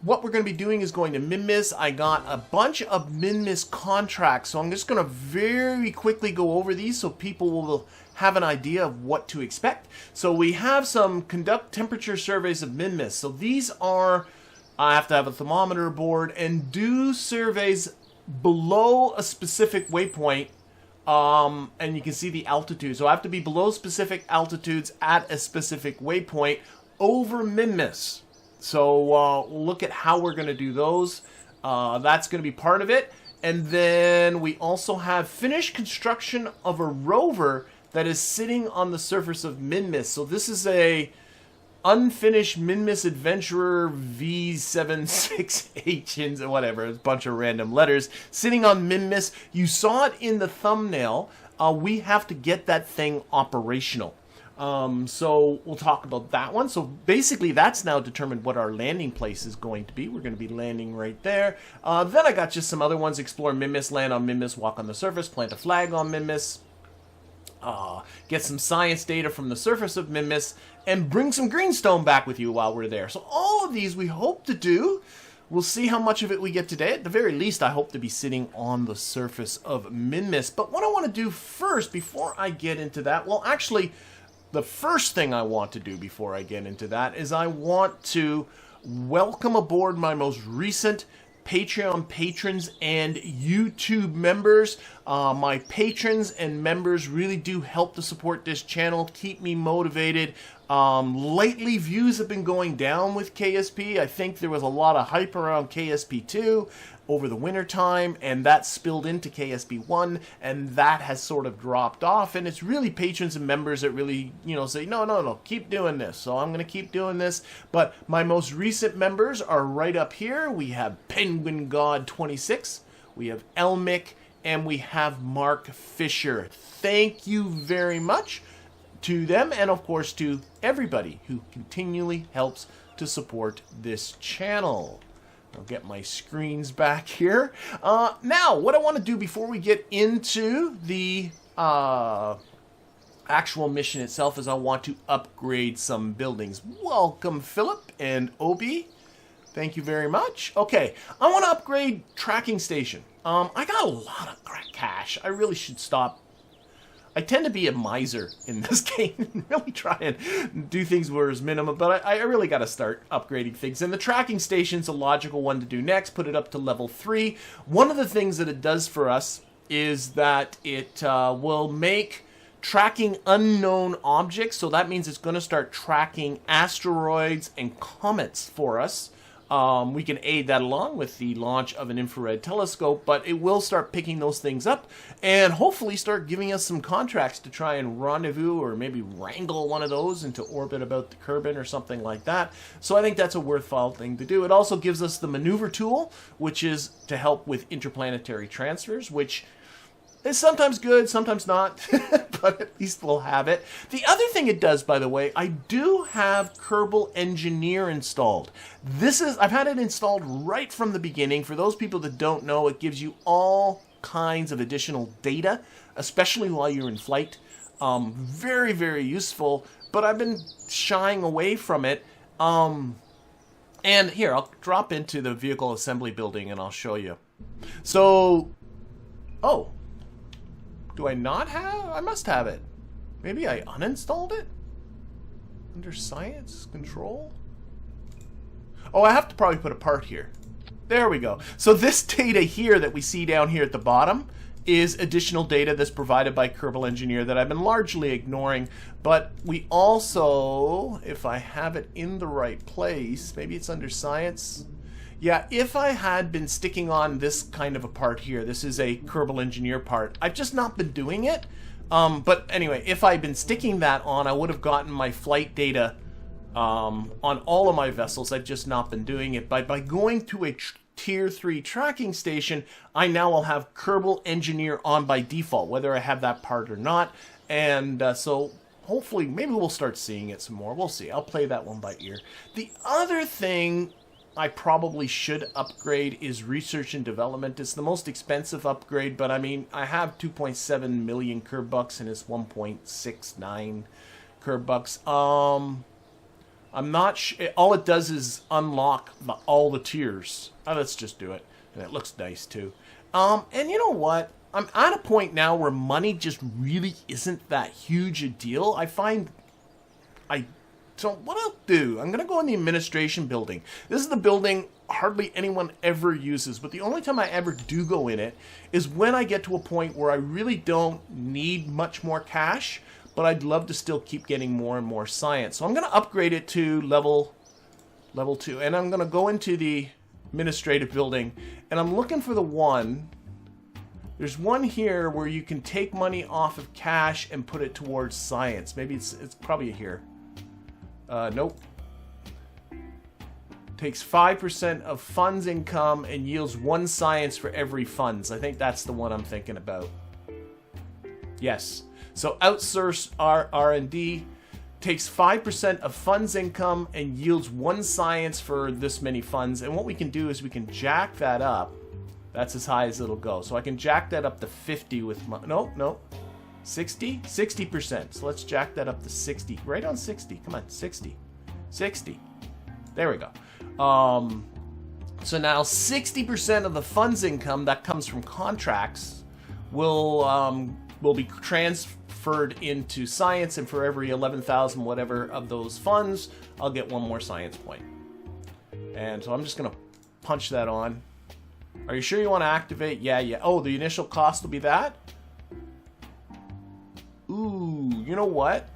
What we're going to be doing is going to Minmus. I got a bunch of Minmus contracts, so I'm just going to very quickly go over these so people will have an idea of what to expect. So we have some conduct temperature surveys of Minmus. So these are, I have to have a thermometer aboard and do surveys below a specific waypoint. And you can see the altitude. So I have to be below specific altitudes at a specific waypoint over Minmus. So we'll look at how we're going to do those. That's going to be part of it. And then we also have finished construction of a rover that is sitting on the surface of Minmus. So this is a unfinished Minmus Adventurer V76H, whatever, a bunch of random letters, sitting on Minmus. You saw it in the thumbnail. We have to get that thing operational. So we'll talk about that one. So basically that's now determined what our landing place is going to be. We're going to be landing right there. Then I got just some other ones. Explore Minmus, land on Minmus, walk on the surface, plant a flag on Minmus, get some science data from the surface of Minmus, and bring some greenstone back with you while we're there. So all of these we hope to do. We'll see how much of it we get today. At the very least, I hope to be sitting on the surface of Minmus. But what I want to do first, before I get into that, well, actually, the first thing I want to do before I get into that is I want to welcome aboard my most recent Patreon patrons and YouTube members. My patrons and members really do help to support this channel, keep me motivated. Lately, views have been going down with KSP. I think there was a lot of hype around KSP2 over the winter time, and that spilled into KSP1, and that has sort of dropped off. And it's really patrons and members that really, say, no, keep doing this. So I'm going to keep doing this. But my most recent members are right up here. We have Penguin God 26, we have Elmick, and we have Mark Fisher. Thank you very much to them, and of course to everybody who continually helps to support this channel. I'll get my screens back here. Now, what I want to do before we get into the actual mission itself is I want to upgrade some buildings. Welcome, Philip and Obi. Thank you very much. Okay, I want to upgrade tracking station. I got a lot of cash. I really should stop. I tend to be a miser in this game and really try and do things where it's minimum, but I really got to start upgrading things. And the tracking station's a logical one to do next, put it up to level 3. One of the things that it does for us is that it will make tracking unknown objects, so that means it's going to start tracking asteroids and comets for us. We can aid that along with the launch of an infrared telescope, but it will start picking those things up and hopefully start giving us some contracts to try and rendezvous or maybe wrangle one of those into orbit about the Kerbal or something like that. So I think that's a worthwhile thing to do. It also gives us the maneuver tool, which is to help with interplanetary transfers, which is sometimes good, sometimes not, but at least we'll have it. The other thing it does, by the way, I do have Kerbal Engineer installed. I've had it installed right from the beginning. For those people that don't know, it gives you all kinds of additional data, especially while you're in flight. Very, very useful, but I've been shying away from it. And here, I'll drop into the vehicle assembly building and I'll show you. So, oh. Do I not have? I must have it. Maybe I uninstalled it? Under Science Control? Oh, I have to probably put a part here. There we go. So this data here that we see down here at the bottom is additional data that's provided by Kerbal Engineer that I've been largely ignoring. But we also, if I have it in the right place, maybe it's under Science. Yeah, if I had been sticking on this kind of a part here, this is a Kerbal Engineer part. I've just not been doing it. But anyway, if I'd been sticking that on, I would have gotten my flight data on all of my vessels. I've just not been doing it. By going to a Tier 3 tracking station, I now will have Kerbal Engineer on by default, whether I have that part or not. And so hopefully, maybe we'll start seeing it some more. We'll see. I'll play that one by ear. The other thing I probably should upgrade is research and development. It's the most expensive upgrade, but I mean, I have 2.7 million Kerbucks and it's 1.69 Kerbucks. I'm not all it does is unlock all the tiers. Let's just do it. And it looks nice too. And you know what? I'm at a point now where money just really isn't that huge a deal. So what I'll do, I'm going to go in the administration building. This is the building hardly anyone ever uses, but the only time I ever do go in it is when I get to a point where I really don't need much more cash, but I'd love to still keep getting more and more science. So I'm going to upgrade it to level 2, and I'm going to go into the administrative building, and I'm looking for the one. There's one here where you can take money off of cash and put it towards science. Maybe it's probably here. Nope. Takes 5% of funds income and yields 1 science for every funds. I think that's the one I'm thinking about. Yes. So outsource R&D takes 5% of funds income and yields 1 science for this many funds. And what we can do is we can jack that up. That's as high as it'll go. So I can jack that up to 50 with my... No. 60? 60%. So let's jack that up to 60. Right on 60. Come on, 60. 60. There we go. So now 60% of the funds income that comes from contracts will be transferred into science, and for every 11,000 whatever of those funds, I'll get 1 more science point. And so I'm just going to punch that on. Are you sure you want to activate? Yeah. Oh, the initial cost will be that? Ooh, you know what?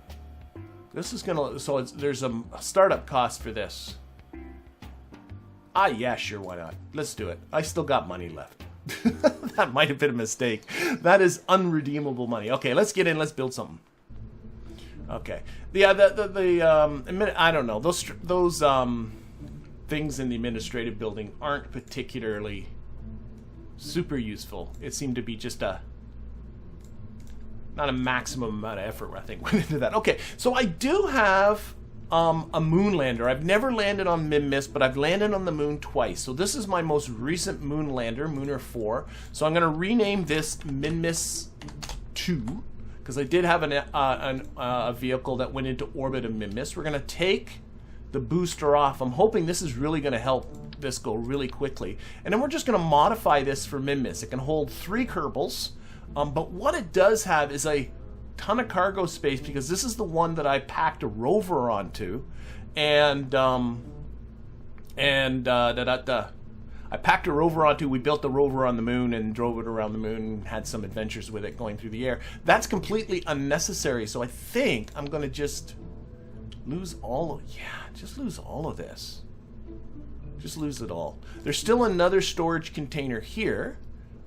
This is going to... So there's a startup cost for this. Yeah, sure, why not? Let's do it. I still got money left. That might have been a mistake. That is unredeemable money. Okay, let's get in. Let's build something. Okay. Yeah, I don't know. Those things in the administrative building aren't particularly super useful. It seemed to be just not a maximum amount of effort, I think, went into that. Okay, so I do have a moon lander. I've never landed on Minmus, but I've landed on the moon twice. So this is my most recent moon lander, Mooner 4. So I'm going to rename this Minmus 2, because I did have a vehicle that went into orbit of Minmus. We're going to take the booster off. I'm hoping this is really going to help this go really quickly. And then we're just going to modify this for Minmus. It can hold 3 Kerbals, but what it does have is a ton of cargo space, because this is the one that I packed a rover onto, and I packed a rover onto. We built the rover on the moon and drove it around the moon, had some adventures with it going through the air. That's completely unnecessary, so I think I'm going to just lose all of... Yeah, just lose all of this. Just lose it all. There's still another storage container here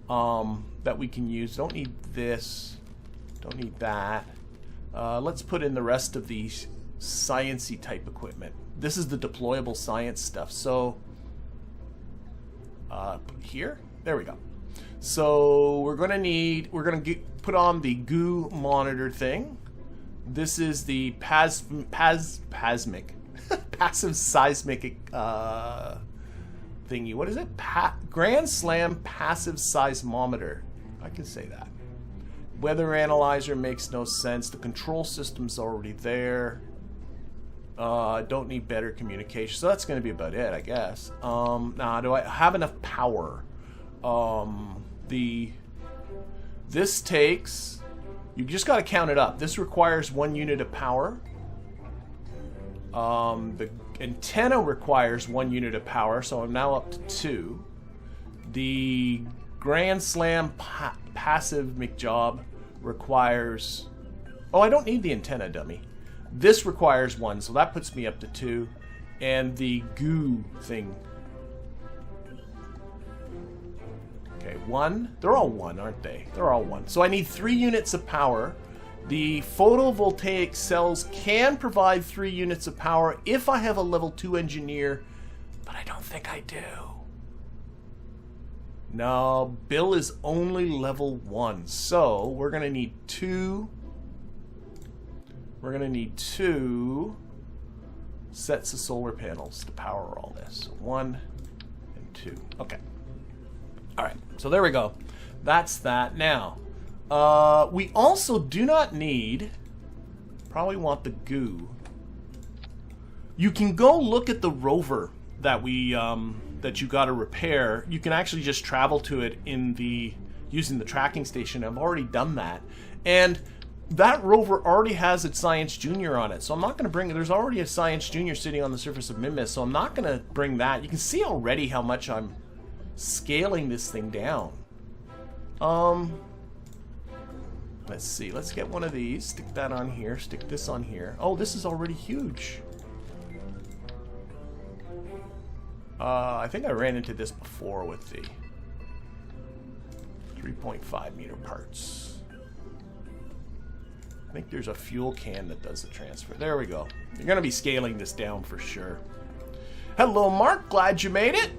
that we can use. Don't need this. Don't need that. Let's put in the rest of the science-y type equipment. This is the deployable science stuff. So here, there we go. So we're gonna put on the goo monitor thing. This is the passive seismic thingy. What is it? Grand Slam passive seismometer. I can say that. Weather analyzer makes no sense. The control system's already there. Don't need better communication. So that's going to be about it, I guess. Now, do I have enough power? This takes... You just got to count it up. This requires 1 unit of power. The antenna requires 1 unit of power, so I'm now up to 2. The Grand Slam passive McJob requires... Oh, I don't need the antenna, dummy. This requires 1, so that puts me up to 2. And the goo thing... Okay, 1. They're all 1, aren't they? They're all 1. So I need 3 units of power. The photovoltaic cells can provide 3 units of power if I have a level 2 engineer, but I don't think I do. No, Bill is only level 1, so we're going to need 2. We're going to need 2 sets of solar panels to power all this. 1 and 2. Okay. Alright, so there we go. That's that. Now, we also do not need... Probably want the goo. You can go look at the rover that we that you got to repair. You can actually just travel to it in the using the tracking station. I've already done that, and that rover already has its Science Junior on it, so I'm not going to bring it. There's already a Science Junior sitting on the surface of Minmus, so I'm not going to bring that. You can see already how much I'm scaling this thing down. Let's see. Let's get one of these. Stick that on here. Stick this on here. Oh, this is already huge. I think I ran into this before with the 3.5 meter parts. I think there's a fuel can that does the transfer. There we go. You're going to be scaling this down for sure. Hello, Mark. Glad you made it.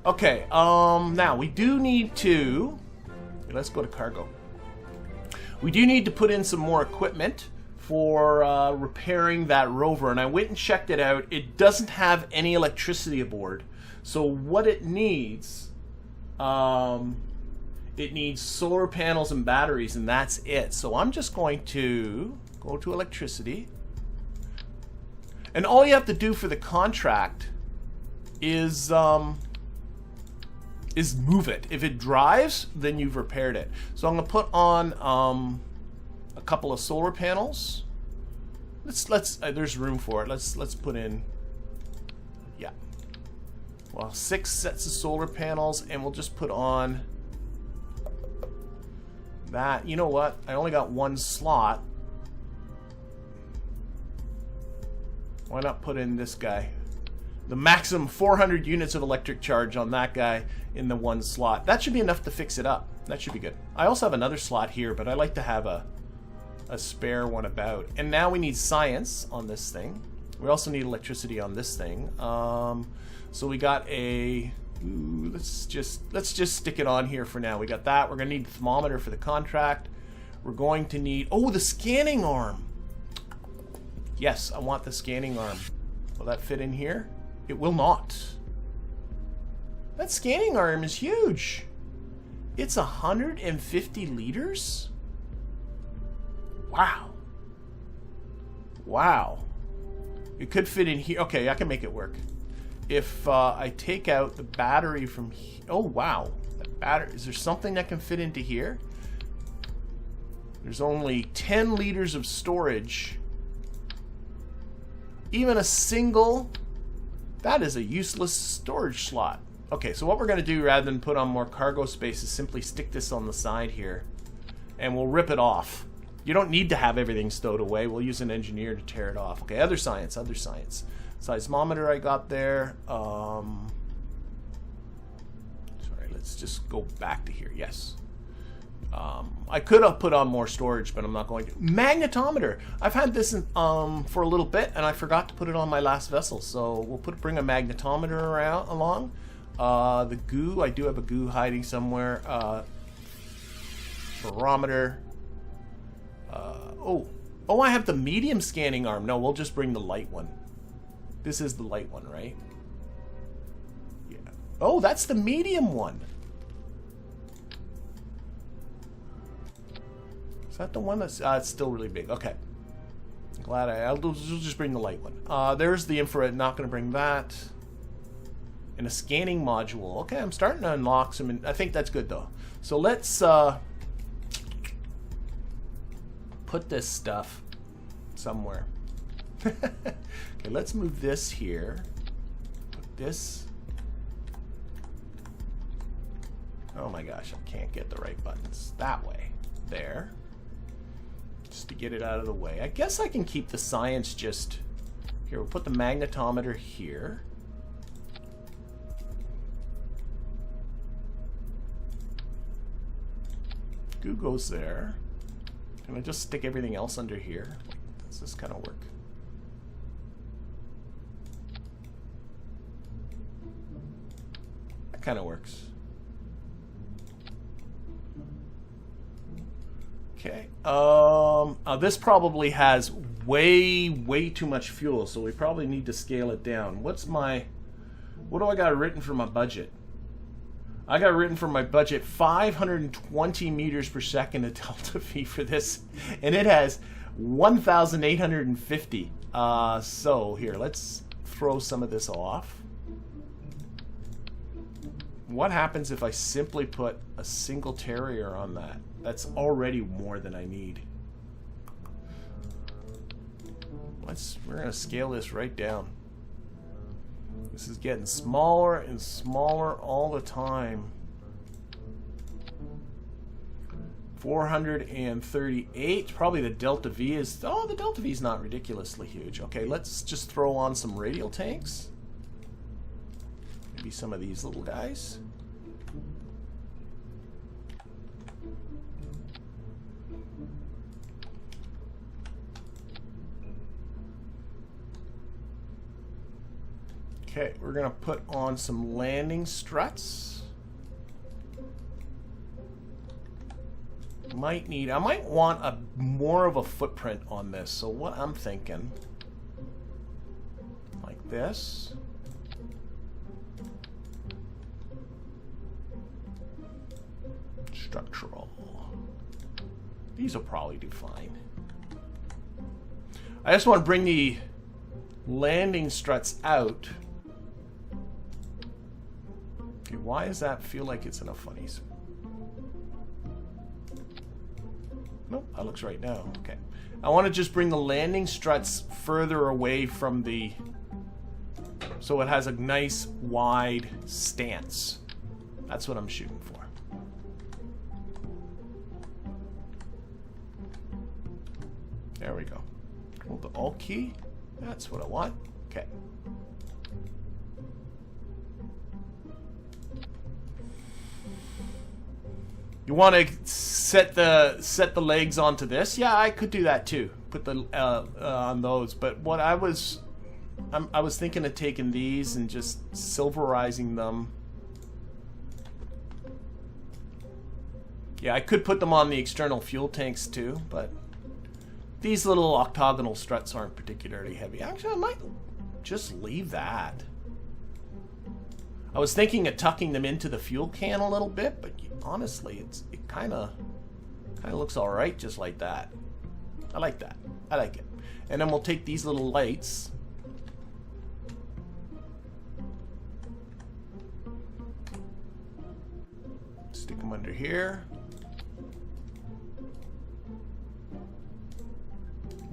Okay, now we do need to... Let's go to cargo. We do need to put in some more equipment for repairing that rover, and I went and checked it out. It doesn't have any electricity aboard. So what it needs solar panels and batteries, and that's it. So I'm just going to go to electricity, and all you have to do for the contract is move it. If it drives, then you've repaired it. So I'm gonna put on a couple of solar panels. Let's there's room for it. Let's put in, yeah, well, 6 sets of solar panels, and we'll just put on that. You know what? I only got 1 slot. Why not put in this guy? The maximum 400 units of electric charge on that guy in the 1 slot. That should be enough to fix it up. That should be good. I also have another slot here, but I like to have a spare one about. And now we need science on this thing. We also need electricity on this thing. So we got a... Ooh, let's just stick it on here for now. We got that. We're going to need the thermometer for the contract. We're going to need... Oh, the scanning arm. Yes, I want the scanning arm. Will that fit in here? It will not. That scanning arm is huge. It's 150 liters? Wow. Wow. It could fit in here. Okay, I can make it work. If I take out the battery from here. Oh, wow. That battery. Is there something that can fit into here? There's only 10 liters of storage. Even a single... That is a useless storage slot. Okay, so what we're going to do, rather than put on more cargo space, is simply stick this on the side here. And we'll rip it off. You don't need to have everything stowed away. We'll use an engineer to tear it off. Okay, other science, other science. Seismometer I got there. Sorry, let's just go back to here. Yes. I could have put on more storage, but I'm not going to. Magnetometer. I've had this in, for a little bit, and I forgot to put it on my last vessel. So we'll bring a magnetometer along. The goo. I do have a goo hiding somewhere. Barometer. Oh, I have the medium scanning arm. No, we'll just bring the light one. This is the light one, right? Yeah. Oh, that's the medium one. Is that the one that's... it's still really big. Okay. Glad I'll just bring the light one. There's the infrared. Not going to bring that. And a scanning module. Okay, I'm starting to unlock some... I think that's good, though. So let's... put this stuff somewhere. Okay, let's move this here. Put this. Oh my gosh, I can't get the right buttons. That way. There. Just to get it out of the way. I guess I can keep the science just... Here, we'll put the magnetometer here. Goo goes there. Can I just stick everything else under here? Does this kind of work? That kind of works. Okay. This probably has way too much fuel, so we probably need to scale it down. What do I got written for my budget? I got written for my budget 520 meters per second of delta V for this, and it has 1,850. So here, let's throw some of this off. What happens if I simply put a single terrier on that? That's already more than I need. We're going to scale this right down. This is getting smaller and smaller all the time. 438. Probably the Delta V is... Oh, the Delta V is not ridiculously huge. Okay, let's just throw on some radial tanks. Maybe some of these little guys. Okay, we're going to put on some landing struts. I might want more of a footprint on this. So what I'm thinking, like this. Structural. These will probably do fine. I just want to bring the landing struts out. Okay, why does that feel like it's in a funny spot? Nope, that looks right now. Okay. I want to just bring the landing struts further away from the... So it has a nice wide stance. That's what I'm shooting for. There we go. Hold the Alt key. That's what I want. Okay. You want to set the legs onto this? Yeah, I could do that too. Put the on those. But what I was thinking of taking these and just silverizing them. Yeah, I could put them on the external fuel tanks too, but these little octagonal struts aren't particularly heavy. Actually, I might just leave that. I was thinking of tucking them into the fuel can a little bit, but honestly, it kind of looks all right just like that. I like that. I like it. And then we'll take these little lights. Stick them under here.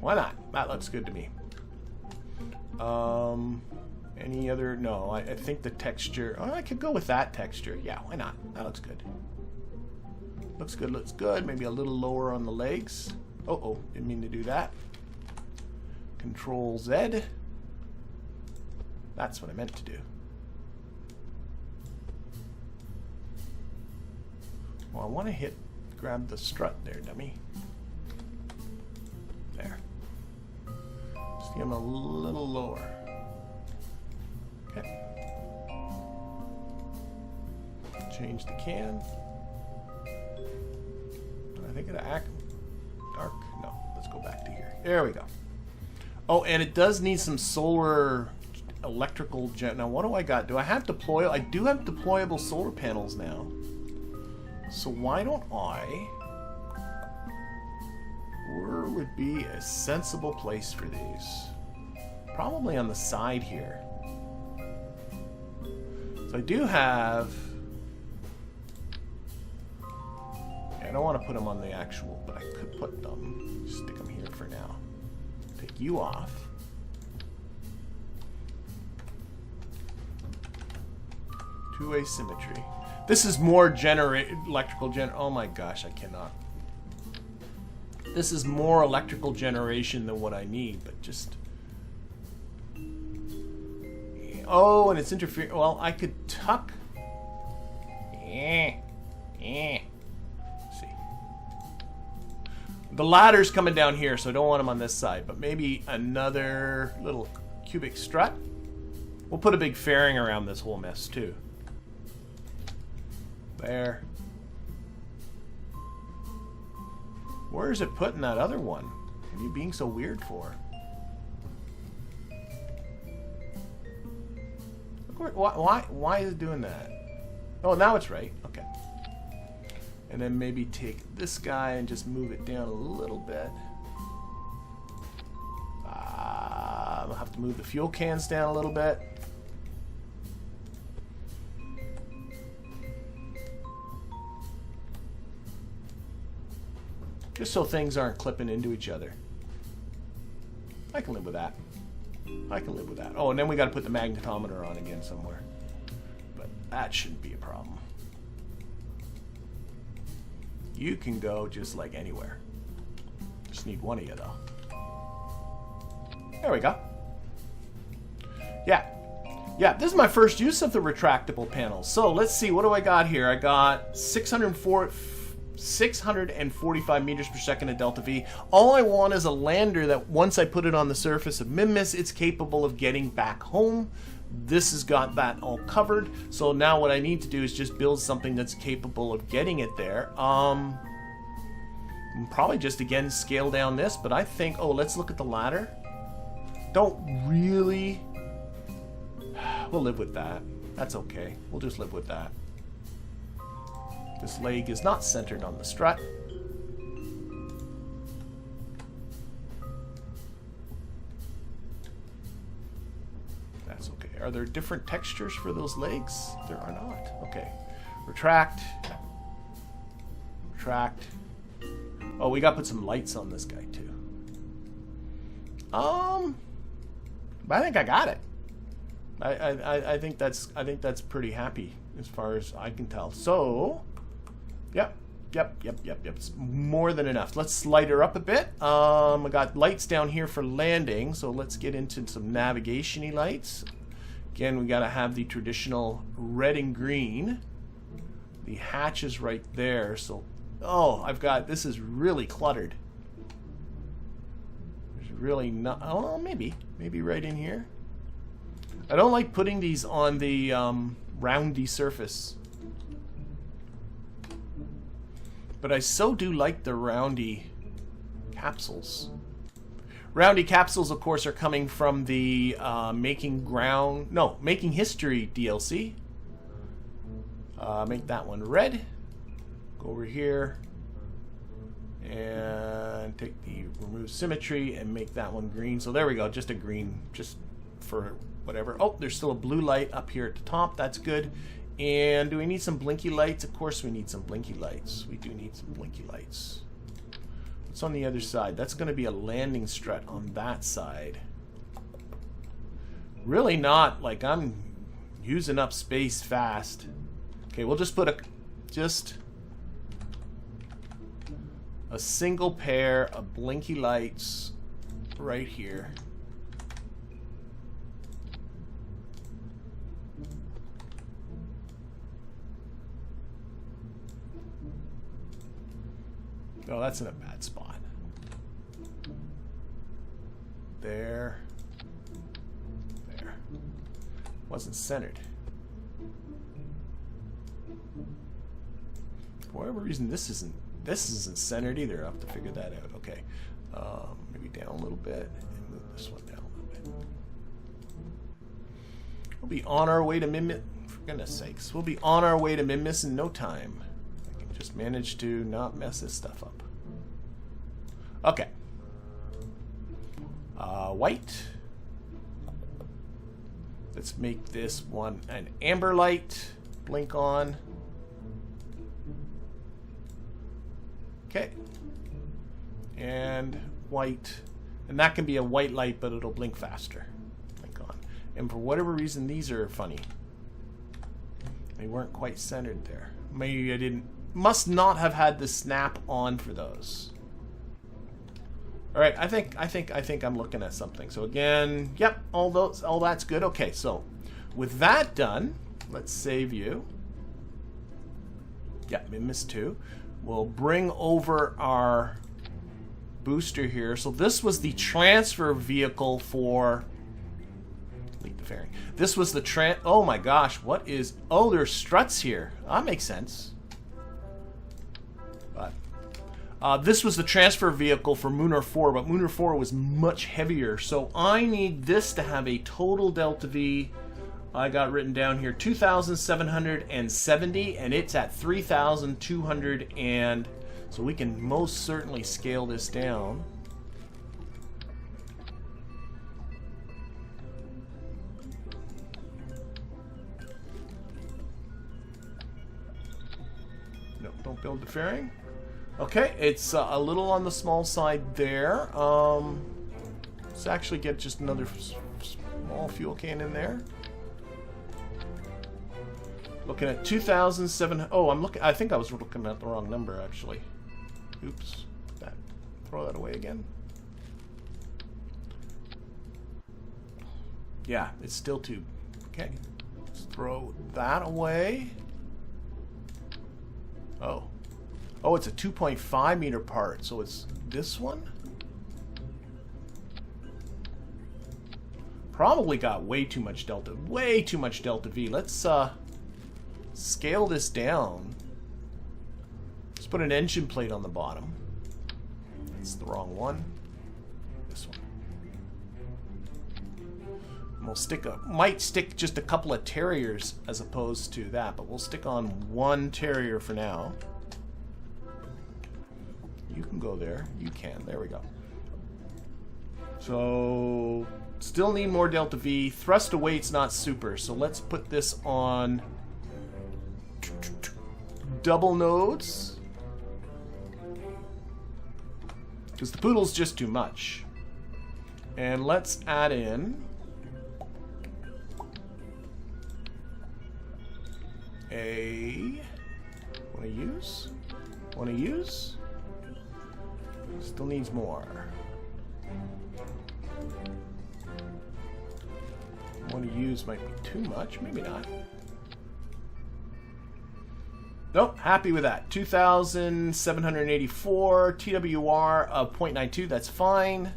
Why not? That looks good to me. Any other? No, I think the texture... Oh, I could go with that texture. Yeah, why not? That looks good. Looks good, looks good. Maybe a little lower on the legs. Oh, didn't mean to do that. Control Z. That's what I meant to do. Well, I want to grab the strut there, dummy. There. Just get him a little lower. Okay. Change the can. I think it'll act dark. No, let's go back to here. There we go. Oh, and it does need some solar electrical gen. Now, what do I got? Do I have deploy? I do have deployable solar panels now. So why don't I? Where would be a sensible place for these? Probably on the side here. So I do have... I don't want to put them on the actual, but I could put them, stick them here for now. Take you off. Two-way symmetry. This is more electrical oh my gosh, I cannot. This is more electrical generation than what I need, but just... Oh, and it's interfering. Well, I could tuck. See. The ladder's coming down here, so I don't want them on this side, but maybe another little cubic strut. We'll put a big fairing around this whole mess, too. There. Where is it putting that other one? What are you being so weird for? Why is it doing that? Oh, now it's right. Okay. And then maybe take this guy and just move it down a little bit. to move the fuel cans down a little bit. Just so things aren't clipping into each other. I can live with that. I can live with that. Oh, and then we got to put the magnetometer on again somewhere. But that shouldn't be a problem. You can go just like anywhere. Just need one of you though. There we go. Yeah. Yeah, this is my first use of the retractable panels. So let's see, what do I got here? I got 645 meters per second of delta V. All I want is a lander that once I put it on the surface of Minmus, it's capable of getting back home. This has got that all covered. So now what I need to do is just build something that's capable of getting it there. Probably just again scale down this, but I think, oh, let's look at the ladder. Don't really. We'll live with that. That's okay. We'll just live with that. This leg is not centered on the strut. That's okay. Are there different textures for those legs? There are not. Okay. Retract. Retract. Oh, we got to put some lights on this guy too. But I think I got it. I think that's pretty happy as far as I can tell. So, yep. It's more than enough. Let's light her up a bit. I got lights down here for landing, so let's get into some navigation-y lights. Again, we got to have the traditional red and green. The hatch is right there, so this is really cluttered. There's really not. Oh, maybe right in here. I don't like putting these on the roundy surface. But I so do like the roundy capsules. Roundy capsules, of course, are coming from the Making History DLC. Make that one red. Go over here and take the remove symmetry and make that one green. So there we go, just a green, just for whatever. Oh, there's still a blue light up here at the top. That's good. And do we need some blinky lights? Of course we need some blinky lights. We do need some blinky lights. What's on the other side? That's going to be a landing strut on that side. Really not like I'm using up space fast. Okay, we'll just put a single pair of blinky lights right here. Oh, that's in a bad spot. There. Wasn't centered. For whatever reason, this isn't centered either. I'll have to figure that out. Okay. Maybe down a little bit and move this one down a little bit. We'll be on our way to Minmus. For goodness sakes, we'll be on our way to Minmus in no time. I can just manage to not mess this stuff up. Okay. White. Let's make this one an amber light. Blink on. Okay. And white. And that can be a white light, but it'll blink faster. Blink on. And for whatever reason, these are funny. They weren't quite centered there. Maybe I didn't. Must not have had the snap on for those. All right, I think I'm looking at something. So again, yep, all that's good. Okay, so with that done, let's save you. Yeah, Minmus 2. We'll bring over our booster here. So this was the transfer vehicle for. Delete the fairing. This was the oh my gosh, what is? Oh, there's struts here. That makes sense. But this was the transfer vehicle for Mooner 4, but Mooner 4 was much heavier. So I need this to have a total delta V. I got written down here 2,770, and it's at 3,200, and so we can most certainly scale this down. Don't build the fairing. Okay, it's a little on the small side there. Let's actually get just another small fuel can in there. Looking at 2,700. Oh, I think I was looking at the wrong number actually. Oops. Throw that away again. Yeah, it's still tube. Okay. Let's throw that away. Oh. Oh, it's a 2.5 meter part, so it's this one? Probably got way too much delta. Way too much delta V. Let's scale this down. Let's put an engine plate on the bottom. That's the wrong one. This one. We'll might stick just a couple of terriers as opposed to that, but we'll stick on one terrier for now. You can go there. You can. There we go. So, still need more delta V. Thrust to weight's not super, so let's put this on double nodes. Because the poodle's just too much. And let's add in a... Want to use? Still needs more. Want to use might be too much. Maybe not. Nope, happy with that. 2,784 TWR of 0.92. That's fine.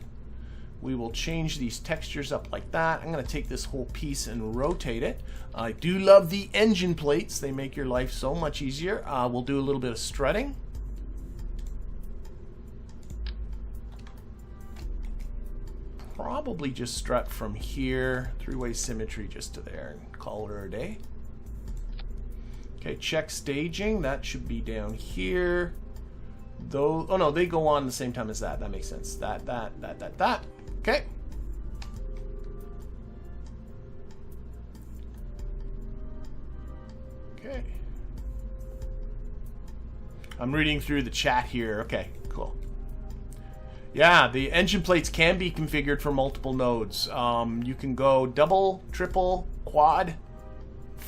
We will change these textures up like that. I'm going to take this whole piece and rotate it. I do love the engine plates. They make your life so much easier. We'll do a little bit of strutting. Probably just strut from here, three-way symmetry just to there, and call her a day. Okay, check staging. That should be down here. Though, oh no, they go on the same time as that. That makes sense. That. Okay. Okay. I'm reading through the chat here. Okay, cool. Yeah, the engine plates can be configured for multiple nodes. You can go double, triple, quad,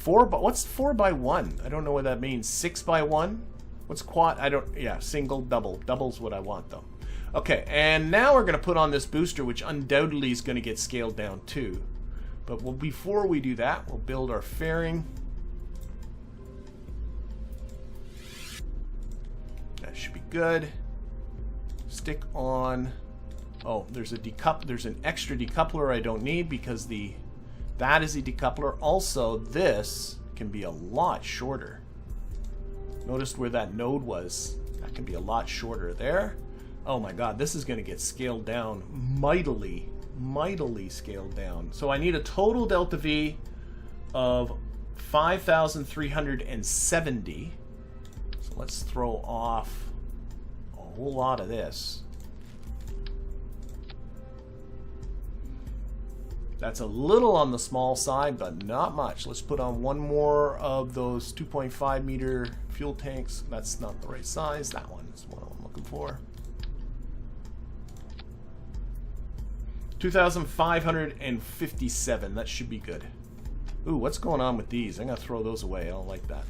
what's 4x1? I don't know what that means. 6x1? What's quad? Yeah, single, double. Double's what I want though. Okay, and now we're going to put on this booster, which undoubtedly is going to get scaled down too. But before we do that, we'll build our fairing. That should be good. Stick on. Oh, there's an extra decoupler I don't need because that is a decoupler. Also, this can be a lot shorter. Notice where that node was. That can be a lot shorter there. Oh my god, this is going to get scaled down mightily scaled down. So I need a total delta V of 5,370. So let's throw off a whole lot of this. That's a little on the small side, but not much. Let's put on one more of those 2.5 meter fuel tanks. That's not the right size. That one is what I'm looking for. 2,557. That should be good. Ooh, what's going on with these? I'm going to throw those away. I don't like that.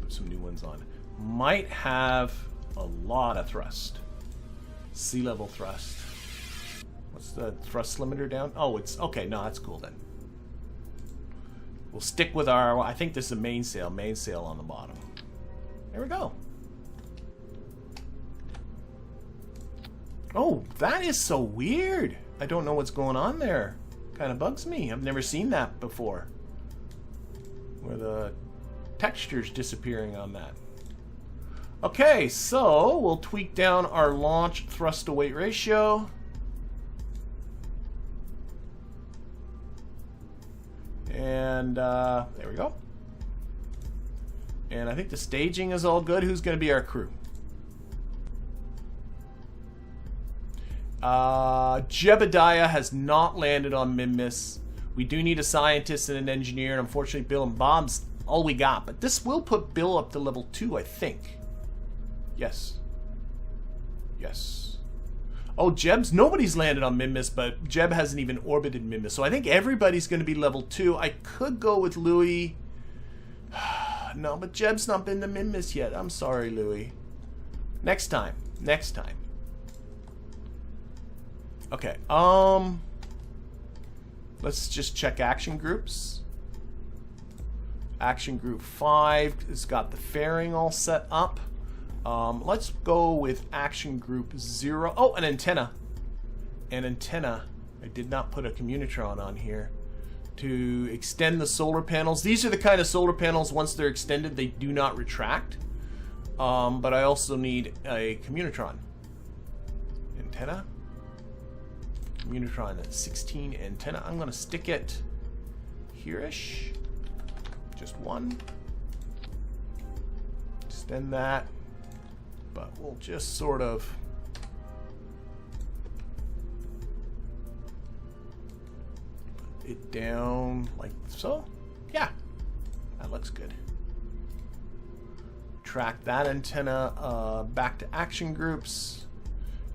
Put some new ones on. Might have a lot of thrust. Sea level thrust. What's the thrust limiter down? Oh, it's okay. No, that's cool then. We'll stick with our, I think this is a mainsail on the bottom. There we go. Oh, that is so weird. I don't know what's going on there. Kind of bugs me. I've never seen that before. Where the texture's disappearing on that. Okay, so we'll tweak down our launch thrust to weight ratio. And there we go. And I think the staging is all good. Who's going to be our crew? Jebediah has not landed on Minmus. We do need a scientist and an engineer, and unfortunately Bill and Bob's all we got. But this will put Bill up to level 2, I think. Yes. Yes. Oh, Jeb's... Nobody's landed on Minmus, but Jeb hasn't even orbited Minmus. So I think everybody's going to be level 2. I could go with Louis. No, but Jeb's not been to Minmus yet. I'm sorry, Louis. Next time. Next time. Okay. Let's just check action groups. Action group 5 has got the fairing all set up. Let's go with action group 0. Oh, an antenna. An antenna. I did not put a communitron on here. To extend the solar panels. These are the kind of solar panels, once they're extended, they do not retract. But I also need a communitron. Antenna. Communitron 16 antenna. I'm going to stick it here-ish. Just one. Extend that. But we'll just sort of... put it down like so. Yeah. That looks good. Track that antenna back to action groups.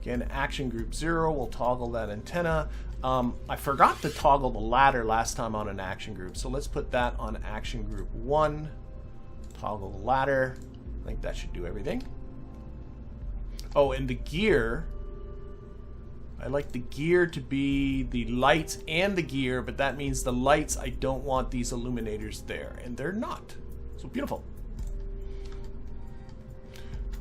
Again, action group 0, we'll toggle that antenna. I forgot to toggle the ladder last time on an action group, so let's put that on action group 1. Toggle the ladder. I think that should do everything. Oh, and the gear. I like the gear to be the lights and the gear, but that means the lights, I don't want these illuminators there, and they're not. So beautiful.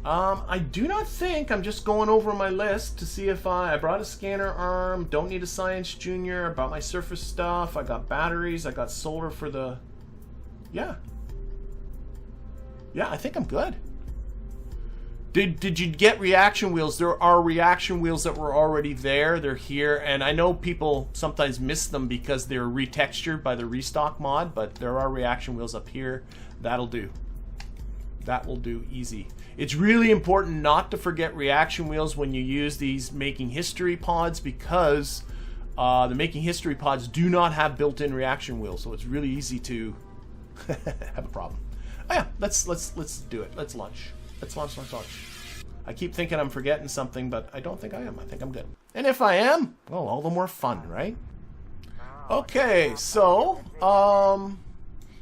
I do not think, I'm just going over my list to see if I brought a scanner arm, don't need a science junior, I brought my surface stuff, I got batteries, I got solar for the... Yeah. Yeah, I think I'm good. Did you get reaction wheels? There are reaction wheels that were already there, they're here, and I know people sometimes miss them because they're retextured by the ReStock mod, but there are reaction wheels up here. That'll do. That will do easy. It's really important not to forget reaction wheels when you use these making history pods, because the making history pods do not have built-in reaction wheels, so it's really easy to have a problem. Oh yeah, let's do it. Let's launch. Let's launch. I keep thinking I'm forgetting something, but I don't think I am. I think I'm good. And if I am, well, all the more fun, right? Okay, so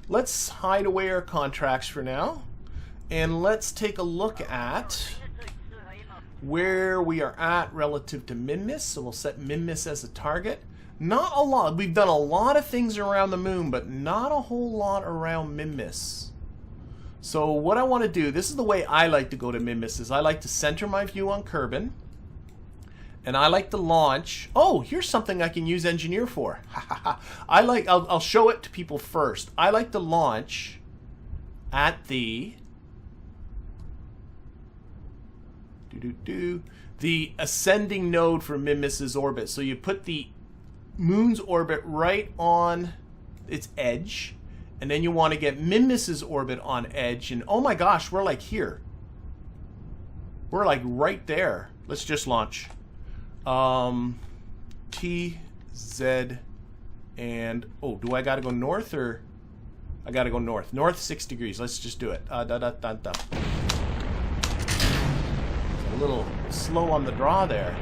let's hide away our contracts for now. And let's take a look at where we are at relative to Minmus. So we'll set Minmus as a target. Not a lot. We've done a lot of things around the moon, but not a whole lot around Minmus. So what I want to do, this is the way I like to go to Minmus, is I like to center my view on Kerbal. And I like to launch. Oh, here's something I can use Engineer for. I'll show it to people first. I like to launch at the ascending node for Minmus's orbit. So you put the moon's orbit right on its edge, and then you want to get Minmus's orbit on edge, and oh my gosh, we're like here. We're like right there. Let's just launch. T, Z, and oh, do I gotta go north, or I gotta go north? North 6 degrees. Let's just do it. A little slow on the draw there.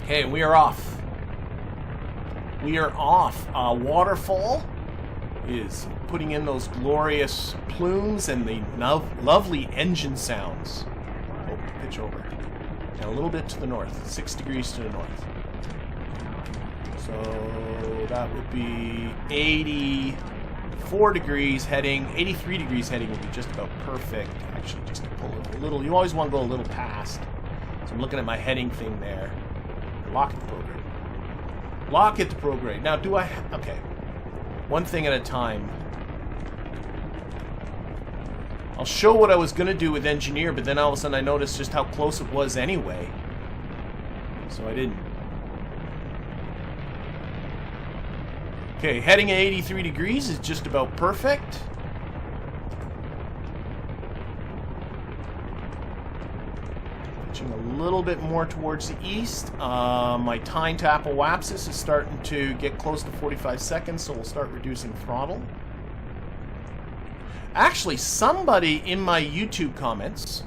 Okay, we are off. We are off. Waterfall is putting in those glorious plumes and the lovely engine sounds. Oh, pitch over. And a little bit to the north. 6 degrees to the north. So that would be 84 degrees heading. 83 degrees heading would be just about perfect. Actually, just to pull it a little. You always want to go a little past. So I'm looking at my heading thing there. Lock it to prograde. Lock it to prograde. Now, do I... Okay. One thing at a time. I'll show what I was going to do with Engineer, but then all of a sudden I noticed just how close it was anyway. So I didn't. Okay, heading at 83 degrees is just about perfect. Pitching a little bit more towards the east. My time to apoapsis is starting to get close to 45 seconds, so we'll start reducing throttle. Actually, somebody in my YouTube comments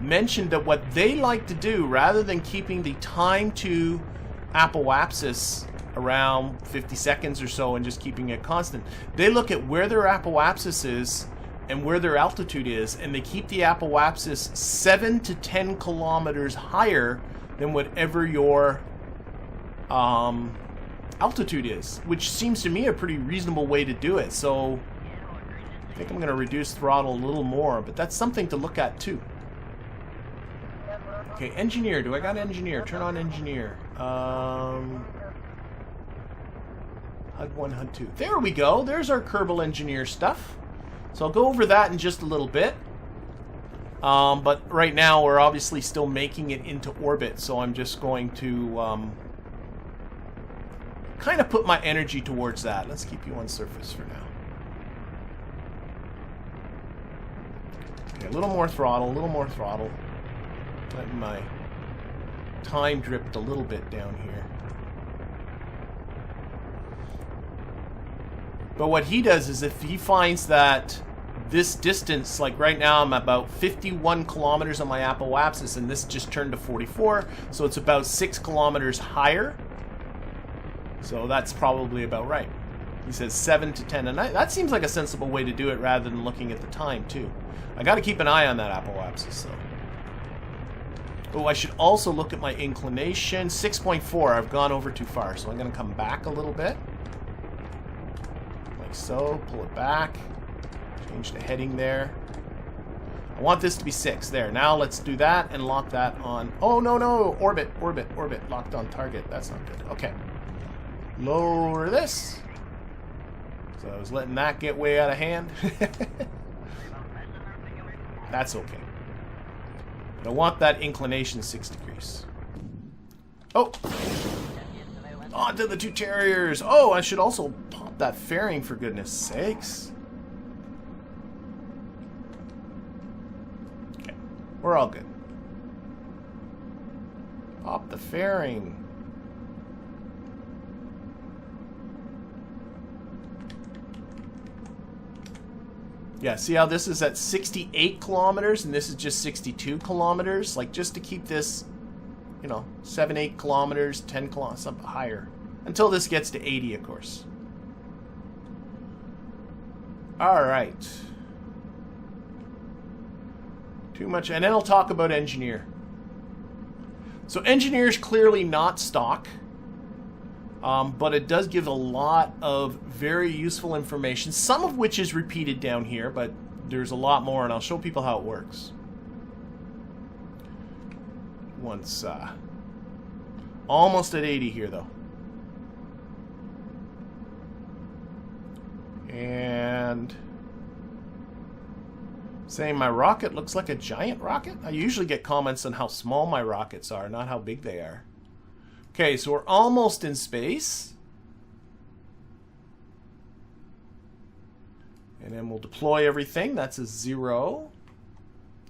mentioned that what they like to do, rather than keeping the time to apoapsis around 50 seconds or so and just keeping it constant, they look at where their apoapsis is and where their altitude is, and they keep the apoapsis 7 to 10 kilometers higher than whatever your altitude is, which seems to me a pretty reasonable way to do it. So I think I'm going to reduce throttle a little more, but that's something to look at too. Okay, engineer. Do I got engineer? Turn on engineer. HUD 1, HUD 2. There we go. There's our Kerbal engineer stuff. So I'll go over that in just a little bit. But right now we're obviously still making it into orbit, so I'm just going to kind of put my energy towards that. Let's keep you on surface for now. Okay, a little more throttle, a little more throttle. Letting my time drift a little bit down here. But what he does is if he finds that this distance, like right now I'm about 51 kilometers on my apoapsis, and this just turned to 44, so it's about 6 kilometers higher. So that's probably about right. He says 7 to 10, and that seems like a sensible way to do it rather than looking at the time too. I got to keep an eye on that apoapsis though. Oh, I should also look at my inclination. 6.4, I've gone over too far, so I'm going to come back a little bit. Like so, pull it back. Change the heading there. I want this to be 6. There, now let's do that and lock that on. Oh, no, no, orbit, orbit, orbit. Locked on target, that's not good. Okay. Lower this. So I was letting that get way out of hand. That's okay. I want that inclination 6 degrees. Oh! Onto the 2 terriers! Oh, I should also pop that fairing for goodness sakes. Okay, we're all good. Pop the fairing. Yeah, see how this is at 68 kilometers and this is just 62 kilometers? Like, just to keep this, you know, 7, 8 kilometers, 10 kilometers, something higher. Until this gets to 80, of course. Alright. Too much. And then I'll talk about engineer. So engineer is clearly not stock. But it does give a lot of very useful information, some of which is repeated down here, but there's a lot more, and I'll show people how it works. Once, almost at 80 here, though. And saying my rocket looks like a giant rocket? I usually get comments on how small my rockets are, not how big they are. Okay, so we're almost in space. And then we'll deploy everything. That's a 0.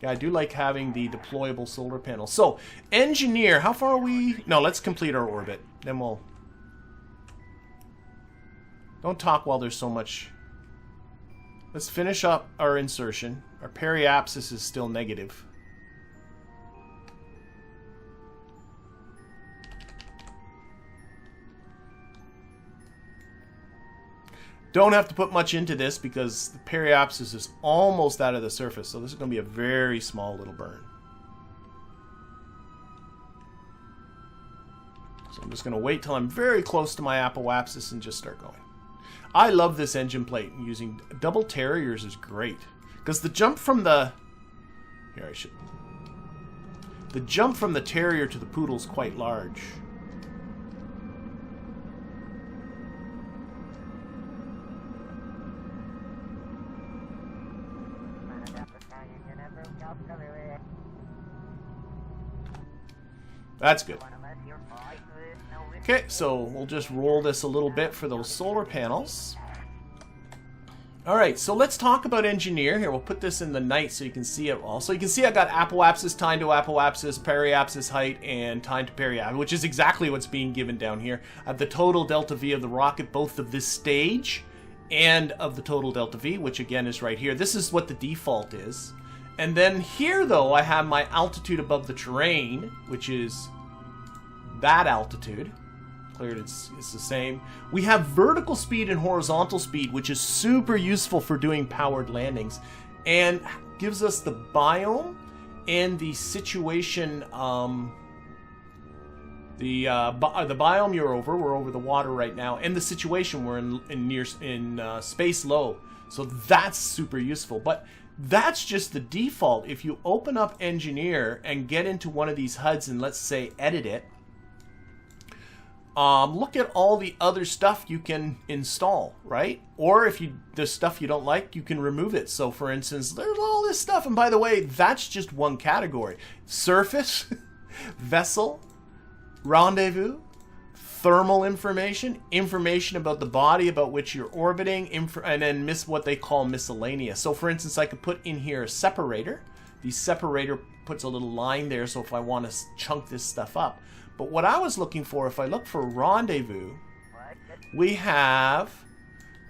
Yeah, I do like having the deployable solar panel. So, engineer, how far are we? No, let's complete our orbit. Then we'll... Don't talk while there's so much... Let's finish up our insertion. Our periapsis is still negative. Don't have to put much into this because the periapsis is almost out of the surface, so this is going to be a very small little burn. So I'm just going to wait till I'm very close to my apoapsis and just start going. I love this engine plate. Using double terriers is great because the jump from the... Here, I should... The jump from the terrier to the poodle is quite large. That's good. Okay, so we'll just roll this a little bit for those solar panels. Alright, so let's talk about engineer. Here, we'll put this in the night so you can see it all. So you can see I got apoapsis, time to apoapsis, periapsis height, and time to periapsis, which is exactly what's being given down here. I have the total delta V of the rocket, both of this stage and of the total delta V, which again is right here. This is what the default is. And then here, though, I have my altitude above the terrain, which is that altitude. Cleared, it's the same. We have vertical speed and horizontal speed, which is super useful for doing powered landings, and gives us the biome and the situation. The biome you're over. We're over the water right now, and the situation we're in space low. So that's super useful. But that's just the default. If you open up Engineer and get into one of these HUDs and let's say edit it. Look at all the other stuff you can install, right? Or if there's stuff you don't like, you can remove it. So for instance, there's all this stuff. And by the way, that's just one category. Surface, vessel, rendezvous, thermal information, information about the body about which you're orbiting, and then what they call miscellaneous. So for instance, I could put in here a separator. The separator puts a little line there, so if I want to chunk this stuff up. But what I was looking for, if I look for rendezvous, we have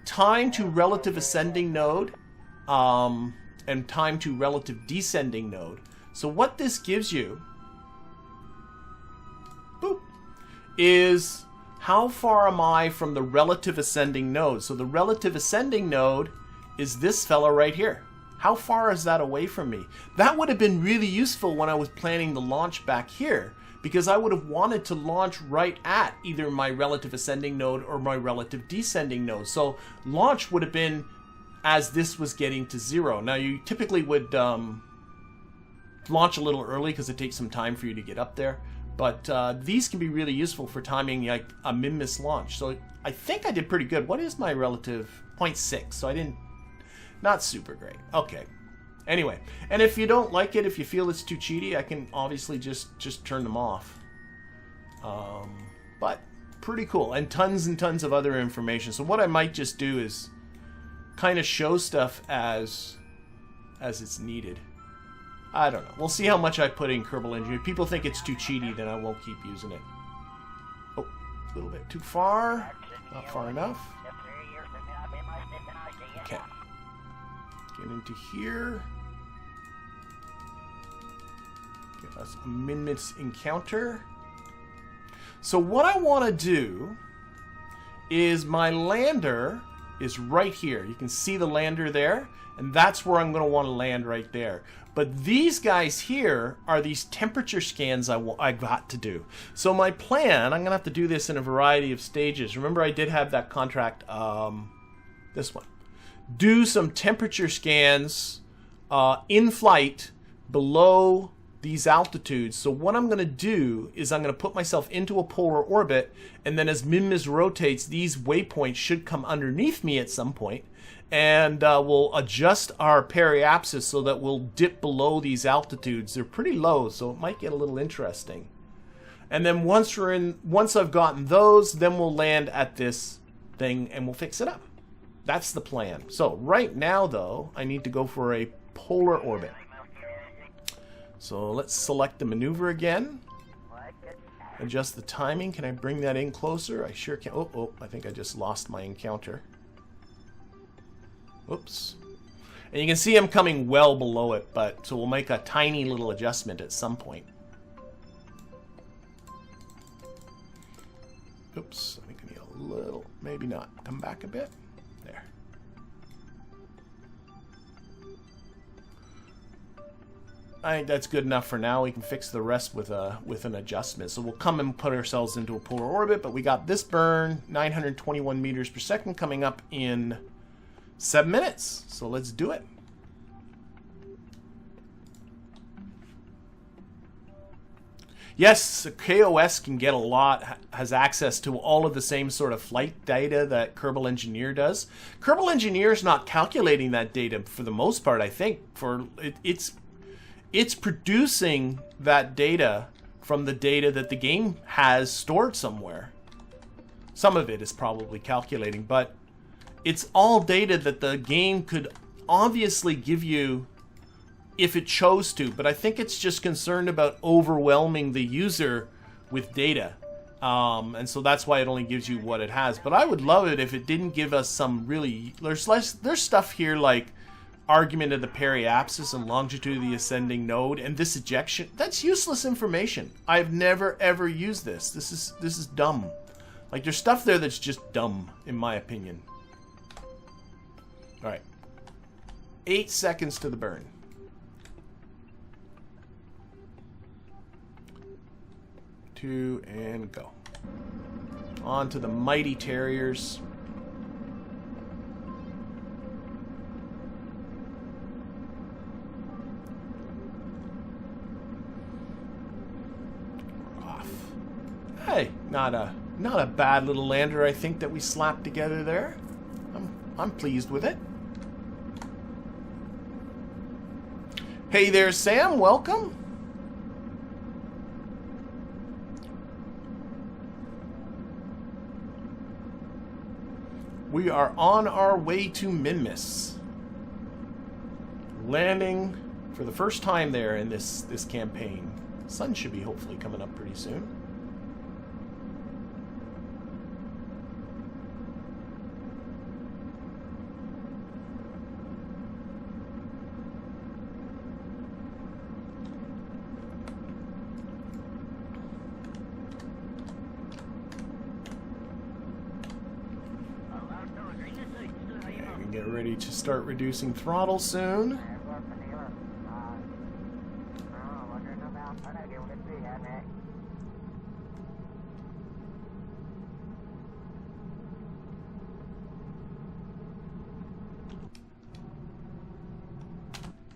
time to relative ascending node and time to relative descending node. So what this gives you is how far am I from the relative ascending node. So the relative ascending node is this fella right here. How far is that away from me? That would have been really useful when I was planning the launch back here, because I would have wanted to launch right at either my relative ascending node or my relative descending node. So launch would have been as this was getting to 0. Now you typically would launch a little early because it takes some time for you to get up there. But these can be really useful for timing like a Minmus launch. So I think I did pretty good. What is my relative? 0.6. So I didn't, not super great. Okay. Anyway, and if you don't like it, if you feel it's too cheaty, I can obviously just turn them off. But pretty cool, and tons of other information. So what I might just do is kind of show stuff as it's needed. I don't know. We'll see how much I put in Kerbal Engineer. If people think it's too cheaty, then I won't keep using it. Oh, a little bit too far. Not far enough. Okay. Get into here. Give us a Minmus encounter. So what I want to do is my lander is right here. You can see the lander there, and that's where I'm going to want to land right there. But these guys here are these temperature scans I got to do. So my plan, I'm going to have to do this in a variety of stages. Remember, I did have that contract, this one. Do some temperature scans in flight below these altitudes. So what I'm going to do is I'm going to put myself into a polar orbit, and then as Minmus rotates, these waypoints should come underneath me at some point, and we'll adjust our periapsis so that we'll dip below these altitudes. They're pretty low, so it might get a little interesting. And then once I've gotten those, then we'll land at this thing and we'll fix it up. That's the plan. So right now, though, I need to go for a polar orbit. So let's select the maneuver again. Adjust the timing. Can I bring that in closer? I sure can. Oh, I think I just lost my encounter. Oops. And you can see I'm coming well below it, but so we'll make a tiny little adjustment at some point. Oops, I think I need a little, maybe not. Come back a bit. There. I think that's good enough for now. We can fix the rest with an adjustment. So we'll come and put ourselves into a polar orbit, but we got this burn, 921 meters per second, coming up in 7 minutes. So let's do it. Yes, KOS can get a lot, has access to all of the same sort of flight data that Kerbal Engineer does. Kerbal Engineer is not calculating that data for the most part, I think. It's producing that data from the data that the game has stored somewhere. Some of it is probably calculating, but it's all data that the game could obviously give you if it chose to, but I think it's just concerned about overwhelming the user with data. And so that's why it only gives you what it has. But I would love it if it didn't give us some really... There's stuff here like argument of the periapsis and longitude of the ascending node and this ejection. That's useless information. I've never ever used this. This is dumb. Like, there's stuff there that's just dumb, in my opinion. Alright. 8 seconds to the burn. 2 and go. On to the mighty terriers. We're off. Hey, not a bad little lander, I think, that we slapped together there. I'm pleased with it. Hey there, Sam. Welcome. We are on our way to Minmus. Landing for the first time there in this campaign. Sun should be hopefully coming up pretty soon. Get ready to start reducing throttle soon.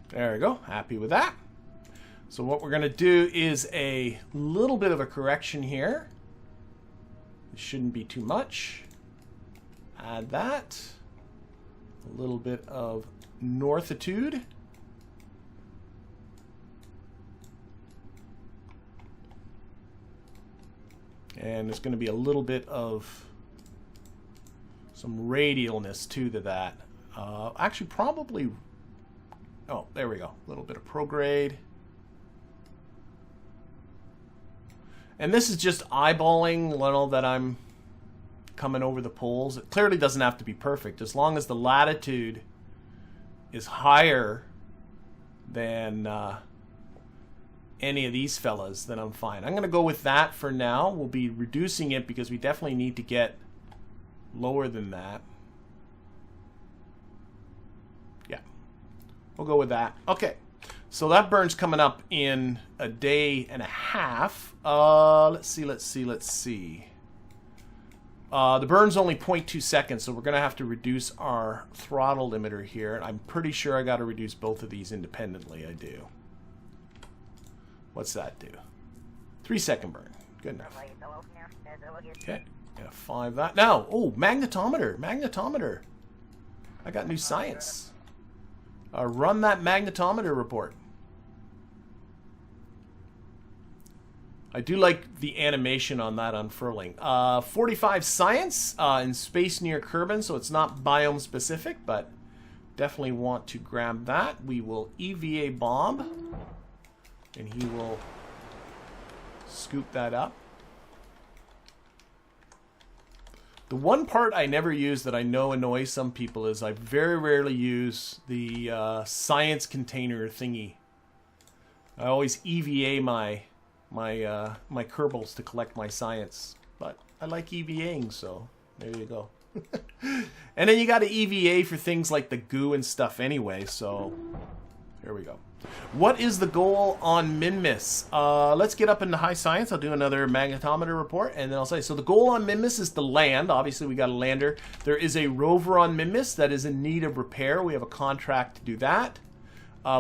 There we go. Happy with that. So what we're going to do is a little bit of a correction here. It shouldn't be too much. Add that. A little bit of northitude. And there's going to be a little bit of some radialness too to that. Actually, probably... Oh, there we go. A little bit of prograde. And this is just eyeballing little that I'm coming over the poles. It clearly doesn't have to be perfect. As long as the latitude is higher than any of these fellas, then I'm fine. I'm going to go with that for now. We'll be reducing it because we definitely need to get lower than that. Yeah. We'll go with that. Okay. So that burn's coming up in a day and a half. Let's see. The burn's only 0.2 seconds, so we're going to have to reduce our throttle limiter here. I'm pretty sure I got to reduce both of these independently. I do. What's that do? 3-second burn. Good enough. Okay. Gonna 5 that. Now, oh, magnetometer. Magnetometer. I got new science. Run that magnetometer report. I do like the animation on that unfurling. 45 science in space near Kerbal, so it's not biome specific, but definitely want to grab that. We will EVA Bob, and he will scoop that up. The one part I never use that I know annoys some people is I very rarely use the science container thingy. I always EVA my Kerbals to collect my science, but I like EVAing, so there you go. And then you got to EVA for things like the goo and stuff anyway, so here we go. What is the goal on Minmus? Let's get up into high science. I'll do another magnetometer report, and then I'll say, so the goal on Minmus is to land. Obviously, we got a lander. There is a rover on Minmus that is in need of repair. We have a contract to do that.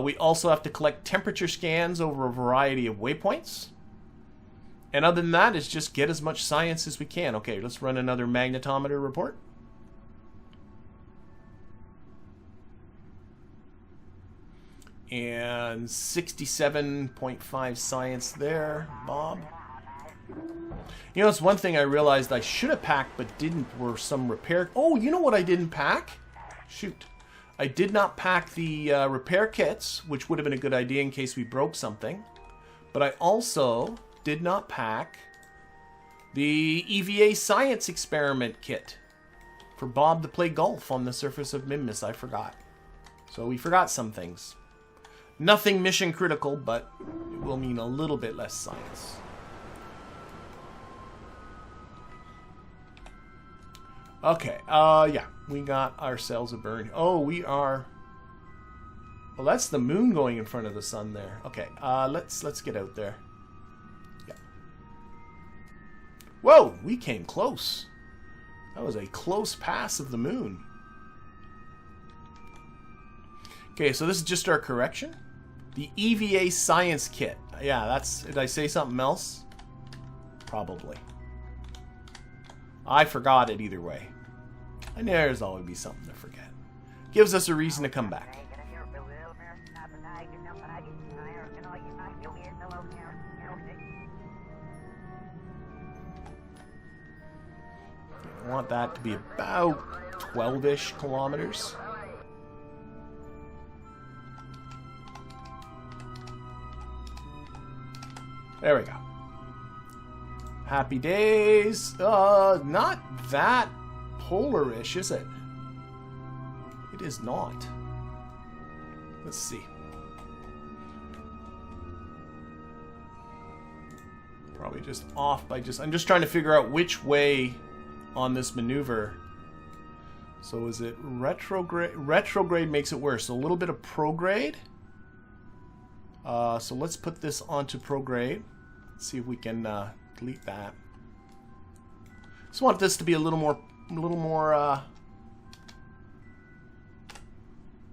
We also have to collect temperature scans over a variety of waypoints. And other than that, it's just get as much science as we can. Okay, let's run another magnetometer report. And 67.5 science there, Bob. You know, it's one thing I realized I should have packed but didn't, were some repair... Oh, you know what I didn't pack? Shoot. I did not pack the repair kits, which would have been a good idea in case we broke something. But I also did not pack The EVA Science Experiment Kit for Bob to play golf on the surface of Minmus. I forgot. So we forgot some things. Nothing mission critical, but it will mean a little bit less science. Okay, yeah, we got ourselves a burn. Oh, we are... Well, that's the moon going in front of the sun there. Okay, let's get out there. Yeah. Whoa, we came close. That was a close pass of the moon. Okay, so this is just our correction. The EVA Science Kit. Yeah, that's... Did I say something else? Probably. I forgot it either way. And there's always be something to forget. Gives us a reason to come back. I want that to be about 12-ish kilometers. There we go. Happy days. Not that polarish, is it? It is not. Let's see. Probably just off by just... I'm just trying to figure out which way on this maneuver. So is it retrograde? Retrograde makes it worse. So a little bit of prograde. So let's put this onto prograde. See if we can delete that. Just want this to be a little more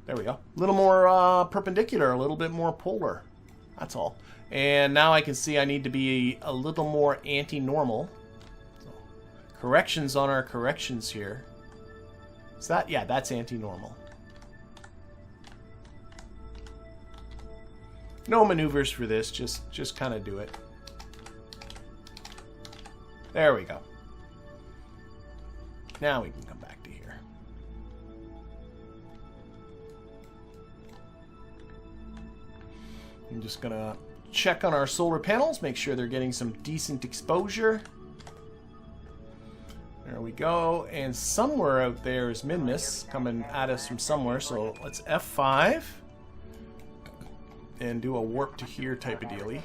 there we go. A little more perpendicular, a little bit more polar. That's all. And now I can see I need to be a little more anti-normal. So, corrections on our corrections here. Is that? Yeah, that's anti-normal. No maneuvers for this, just kind of do it. There we go. Now we can come back to here. I'm just gonna check on our solar panels, make sure they're getting some decent exposure. There we go. And somewhere out there is Minmus coming at us from somewhere, so let's F5 and do a warp to here type of dealy.